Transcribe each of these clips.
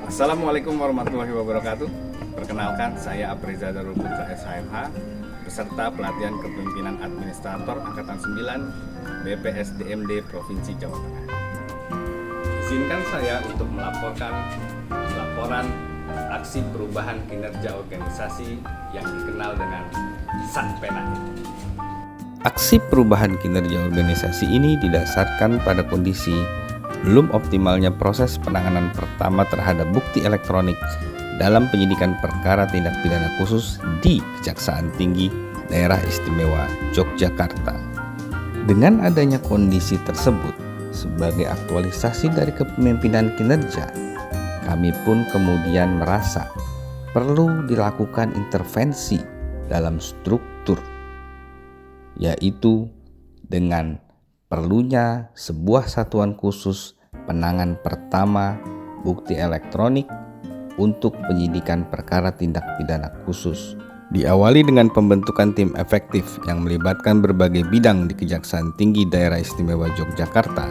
Assalamualaikum warahmatullahi wabarakatuh. Perkenalkan, saya Apreza Darul Putra SHMH, peserta pelatihan kepemimpinan administrator Angkatan 9 BPSDMD Provinsi Jawa Tengah. Izinkan saya untuk melaporkan laporan aksi perubahan kinerja organisasi yang dikenal dengan SAPENAE. Aksi perubahan kinerja organisasi ini didasarkan pada kondisi belum optimalnya proses penanganan pertama terhadap bukti elektronik dalam penyidikan perkara tindak pidana khusus di Kejaksaan Tinggi Daerah Istimewa Yogyakarta. Dengan adanya kondisi tersebut, sebagai aktualisasi dari kepemimpinan kinerja, kami pun kemudian merasa perlu dilakukan intervensi dalam struktur, yaitu dengan perlunya sebuah satuan khusus penanganan pertama bukti elektronik untuk penyidikan perkara tindak pidana khusus. Diawali dengan pembentukan tim efektif yang melibatkan berbagai bidang di Kejaksaan Tinggi Daerah Istimewa Yogyakarta.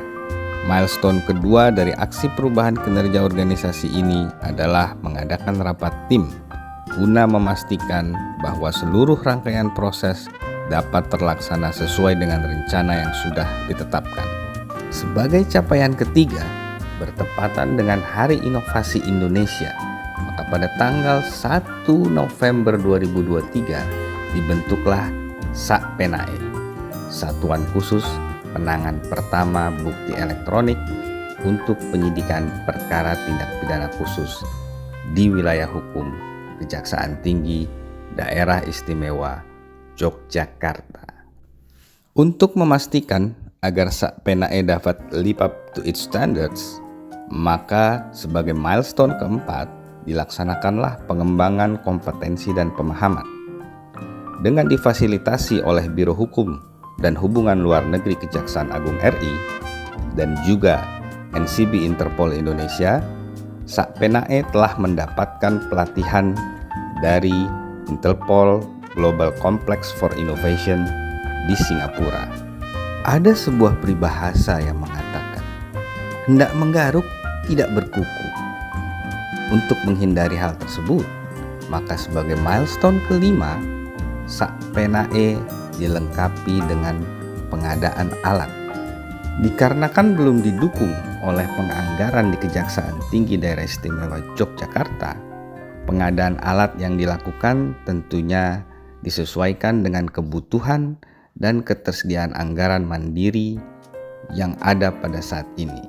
Milestone kedua dari aksi perubahan kinerja organisasi ini adalah mengadakan rapat tim guna memastikan bahwa seluruh rangkaian proses dapat terlaksana sesuai dengan rencana yang sudah ditetapkan. Sebagai capaian ketiga, bertepatan dengan Hari Inovasi Indonesia, maka pada tanggal 1 November 2023 dibentuklah SAPENAE, Satuan Khusus Penanganan Pertama Bukti Elektronik untuk penyidikan perkara tindak pidana khusus di wilayah hukum Kejaksaan Tinggi Daerah Istimewa Yogyakarta. Untuk memastikan agar SAPENAE dapat live up to its standards, maka sebagai milestone keempat dilaksanakanlah pengembangan kompetensi dan pemahaman. Dengan difasilitasi oleh Biro Hukum dan Hubungan Luar Negeri Kejaksaan Agung RI dan juga NCB Interpol Indonesia, SAPENAE telah mendapatkan pelatihan dari Interpol Global Complex for Innovation di Singapura. Ada sebuah peribahasa yang mengatakan, hendak menggaruk tidak berkuku. Untuk menghindari hal tersebut, maka sebagai milestone kelima, SAPENAE dilengkapi dengan pengadaan alat. Dikarenakan belum didukung oleh penganggaran di Kejaksaan Tinggi Daerah Istimewa Yogyakarta, pengadaan alat yang dilakukan tentunya disesuaikan dengan kebutuhan dan ketersediaan anggaran mandiri yang ada pada saat ini.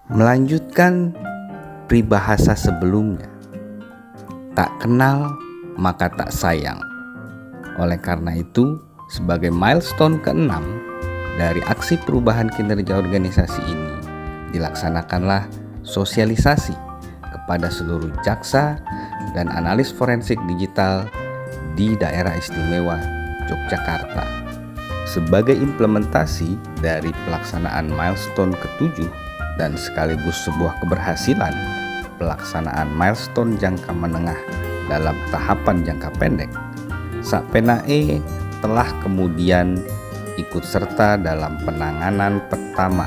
Melanjutkan peribahasa sebelumnya, tak kenal maka tak sayang. Oleh karena itu, sebagai milestone keenam dari aksi perubahan kinerja organisasi ini, dilaksanakanlah sosialisasi kepada seluruh jaksa dan analis forensik digital di Daerah Istimewa Yogyakarta. Sebagai implementasi dari pelaksanaan milestone ketujuh dan sekaligus sebuah keberhasilan pelaksanaan milestone jangka menengah dalam tahapan jangka pendek, SAPENAE telah kemudian ikut serta dalam penanganan pertama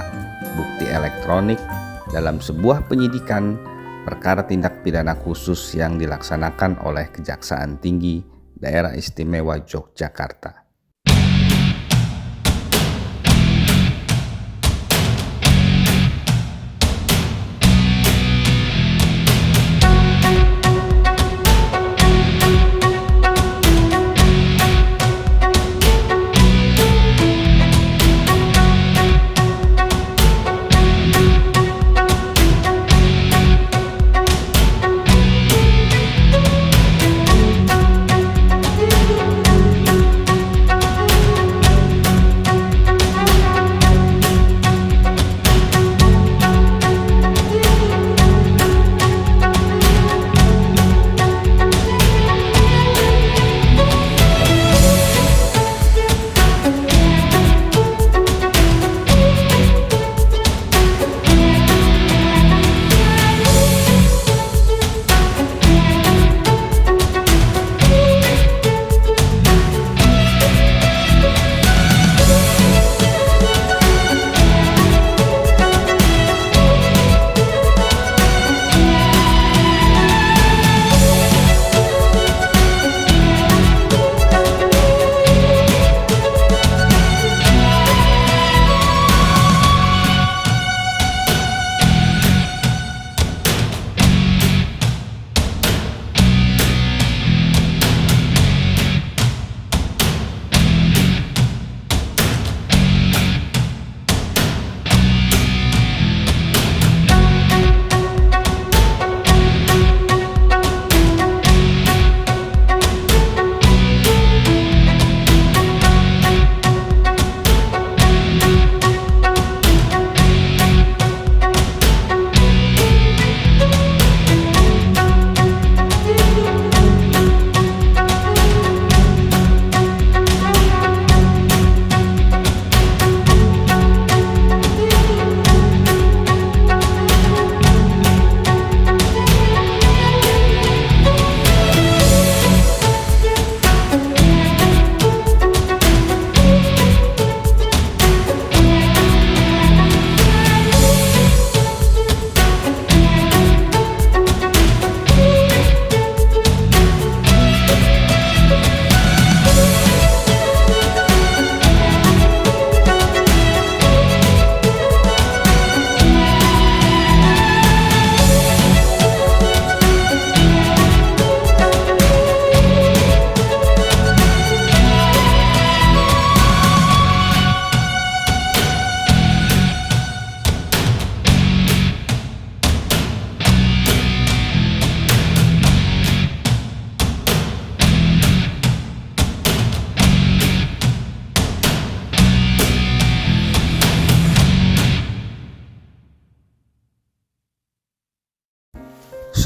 bukti elektronik dalam sebuah penyidikan perkara tindak pidana khusus yang dilaksanakan oleh Kejaksaan Tinggi Daerah Istimewa Yogyakarta.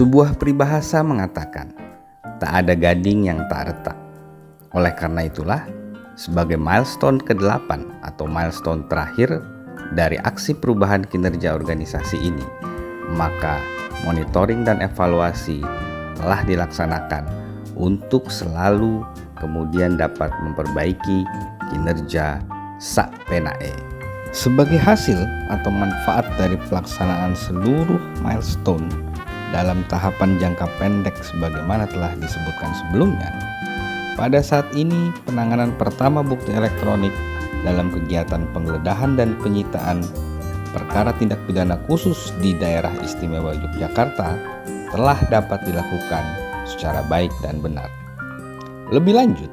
Sebuah peribahasa mengatakan, tak ada gading yang tak retak. Oleh karena itulah, sebagai milestone ke-8 atau milestone terakhir dari aksi perubahan kinerja organisasi ini, maka monitoring dan evaluasi telah dilaksanakan untuk selalu kemudian dapat memperbaiki kinerja SAPENAE. Sebagai hasil atau manfaat dari pelaksanaan seluruh milestone dalam tahapan jangka pendek sebagaimana telah disebutkan sebelumnya, pada saat ini penanganan pertama bukti elektronik dalam kegiatan penggeledahan dan penyitaan perkara tindak pidana khusus di Daerah Istimewa Yogyakarta telah dapat dilakukan secara baik dan benar. Lebih lanjut,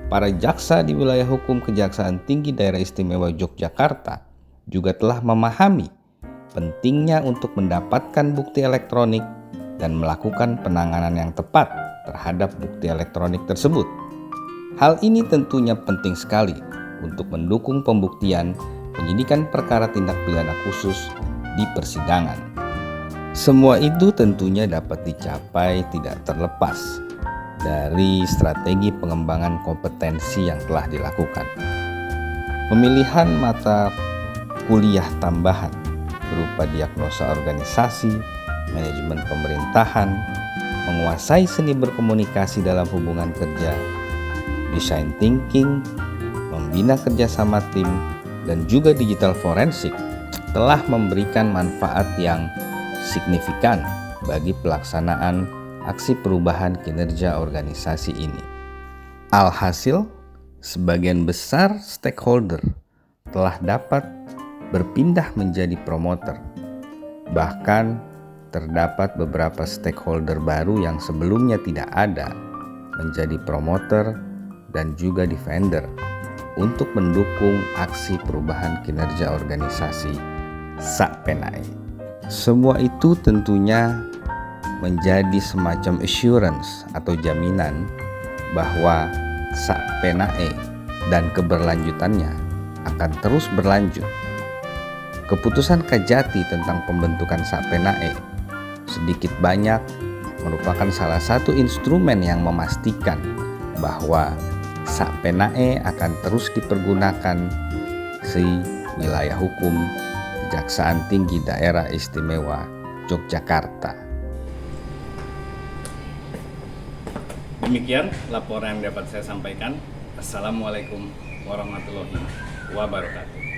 para jaksa di wilayah hukum Kejaksaan Tinggi Daerah Istimewa Yogyakarta juga telah memahami pentingnya untuk mendapatkan bukti elektronik dan melakukan penanganan yang tepat terhadap bukti elektronik tersebut. Hal ini tentunya penting sekali untuk mendukung pembuktian penyidikan perkara tindak pidana khusus di persidangan. Semua itu tentunya dapat dicapai tidak terlepas dari strategi pengembangan kompetensi yang telah dilakukan. Pemilihan mata kuliah tambahan berupa diagnosa organisasi, manajemen pemerintahan, menguasai seni berkomunikasi dalam hubungan kerja, design thinking, membina kerjasama tim, dan juga digital forensik telah memberikan manfaat yang signifikan bagi pelaksanaan aksi perubahan kinerja organisasi ini. Alhasil, sebagian besar stakeholder telah dapat berpindah menjadi promoter. Bahkan terdapat beberapa stakeholder baru yang sebelumnya tidak ada menjadi promoter dan juga defender untuk mendukung aksi perubahan kinerja organisasi SAPENAE. Semua itu tentunya menjadi semacam assurance atau jaminan bahwa SAPENAE dan keberlanjutannya akan terus berlanjut. Keputusan Kajati tentang pembentukan SAPENAE sedikit banyak merupakan salah satu instrumen yang memastikan bahwa SAPENAE akan terus dipergunakan di wilayah hukum Kejaksaan Tinggi Daerah Istimewa Yogyakarta. Demikian laporan yang dapat saya sampaikan. Assalamualaikum warahmatullahi wabarakatuh.